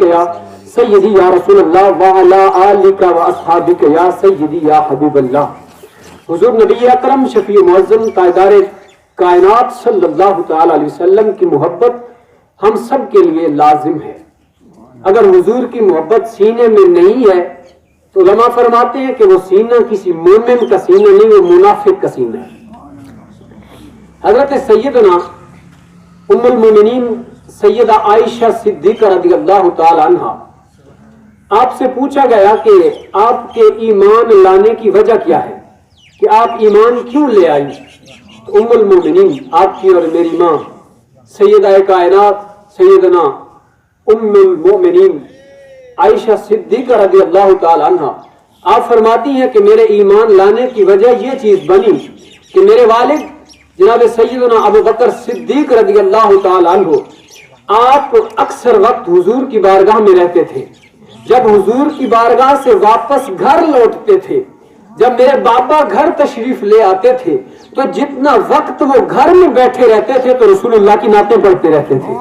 या सय्यदी या रसूल अल्लाह व अला आलिका व अस्हाबिका या सय्यदी या हबीब अल्लाह। हुजूर नबी अकरम शफी मुअज़्ज़म ताजदार कायनात सल्लल्लाहु तआला अलैहि वसल्लम की मोहब्बत हम सब के लिए लाजिम है। अगर हुजूर की मोहब्बत सीने में नहीं है तो उलमा फरमाते हैं कि वो सीना किसी मोमिन का सीना नहीं, वो मुनाफिक का सीना है। हजरत सैयदना उम्मुल मोमिनीन सैयदा आयशा सिद्दीक़ा रज़ियल्लाहु तआला अन्हा, आपसे पूछा गया कि आपके ईमान लाने की वजह क्या है, कि आप ईमान क्यों ले आई। तो उम्मुल मोमिनीन आपकी और मेरी माँ सैयदा कायनात सैयदना उम्मुल मोमिनीन आयशा सिद्दीक़ा रज़ियल्लाहु तआला अन्हा आप फरमाती हैं कि मेरे ईमान लाने की वजह ये चीज बनी कि मेरे वालिद जनाब सैयदना अबू बकर सिद्दीक रज़ियल्लाहु तआला अन्हु आप अक्सर वक्त हुजूर की बारगाह में रहते थे। जब हुजूर की बारगाह से वापस घर लौटते थे, जब मेरे बाबा घर तशरीफ ले आते थे, तो जितना वक्त वो घर में बैठे रहते थे तो रसूलुल्लाह की नातें पढ़ते रहते थे,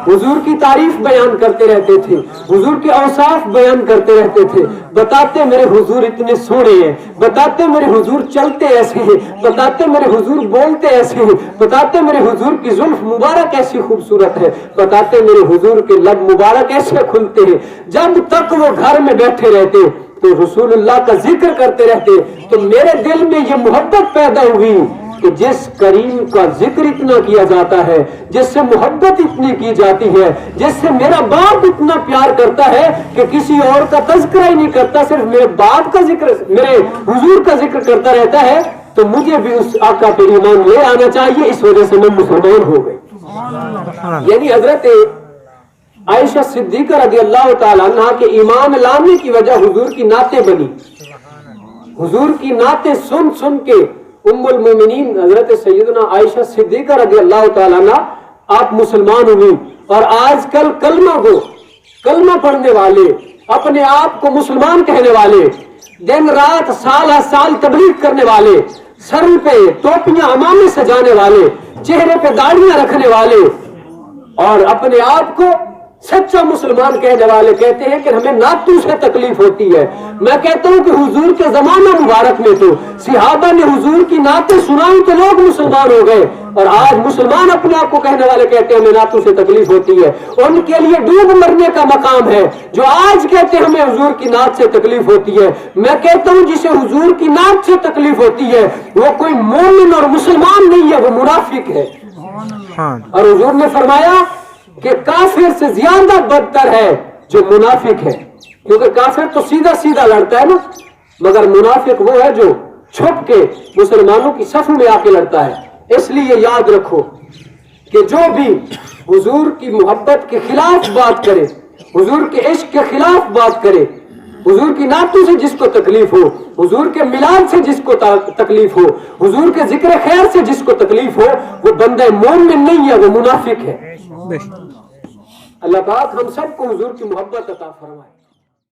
हुजूर की तारीफ बयान करते रहते थे, हुजूर के औसाफ बयान करते रहते थे। बताते मेरे हुजूर इतने सोहने हैं, बताते मेरे हुजूर चलते ऐसे हैं, बताते मेरे हुजूर बोलते ऐसे हैं, बताते मेरे हुजूर की जुल्फ मुबारक ऐसी खूबसूरत है, बताते मेरे हुजूर के लब मुबारक ऐसे खुलते हैं। जब तक वो घर में बैठे रहते तो रसूलुल्लाह का जिक्र करते रहते, तो मेरे दिल में ये मोहब्बत पैदा हुई कि जिस करीम का जिक्र इतना किया जाता है, जिससे मोहब्बत इतनी की जाती है, जिससे मेरा बाप इतना प्यार करता है कि किसी और का तज़किरा ही नहीं करता, सिर्फ मेरे बाप का जिक्र, मेरे हुजूर का जिक्र करता रहता है, तो मुझे भी उस आका पे ईमान ले आना चाहिए। इस वजह से मैं मुसलमान हो गई। यानी हजरत आयशा सिद्दीक़ा रज़ियल्लाहु तआला अन्हा के ईमान लाने की वजह हुजूर की नातें बनी। हुजूर की नातें सुन सुन के उम्मुल मोमिनीन हजरत सैयदना आयशा सिद्दीक़ा रज़ियल्लाहु तआला अन्हा आप मुसलमान हुई। और आजकल कलमा पढ़ने वाले, अपने आप को मुसलमान कहने वाले, दिन रात साल साल तबलीग करने वाले, सर पे टोपियां अमामे सजाने वाले, चेहरे पे दाढ़ियां रखने वाले और अपने आप को सच्चा मुसलमान कहने वाले कहते हैं कि हमें नातों से तकलीफ होती है। मैं कहता हूं कि हुजूर के जमाना मुबारक में तो सिहाबा ने हुजूर की नातें सुनाई तो लोग मुसलमान हो गए, और आज मुसलमान अपने आप को कहने वाले कहते हैं हमें नातों से तकलीफ होती है। उनके लिए डूब मरने का मकाम है जो आज कहते हैं हमें हुजूर की नात से तकलीफ होती है। मैं कहता हूं जिसे हुजूर की नात से तकलीफ होती है वो कोई मोमिन और मुसलमान नहीं है, वो मुनाफिक है। और हुजूर ने फरमाया कि काफिर से ज्यादा बदतर है जो मुनाफिक है, क्योंकि काफिर तो सीधा सीधा लड़ता है ना, मगर मुनाफिक वो है जो छुप के मुसलमानों की सफ में आके लड़ता है। इसलिए याद रखो कि जो भी हुजूर की मोहब्बत के खिलाफ बात करे, हुजूर के इश्क के खिलाफ बात करे, हुजूर की नातों से जिसको तकलीफ हो, हुजूर के मिलाद से जिसको तकलीफ हो, हुजूर के जिक्र खैर से जिसको तकलीफ हो, वो बंदा मोमिन नहीं है, वो मुनाफिक है। अल्लाह पाक हम सबको हुजूर की मोहब्बत अता फरमाए।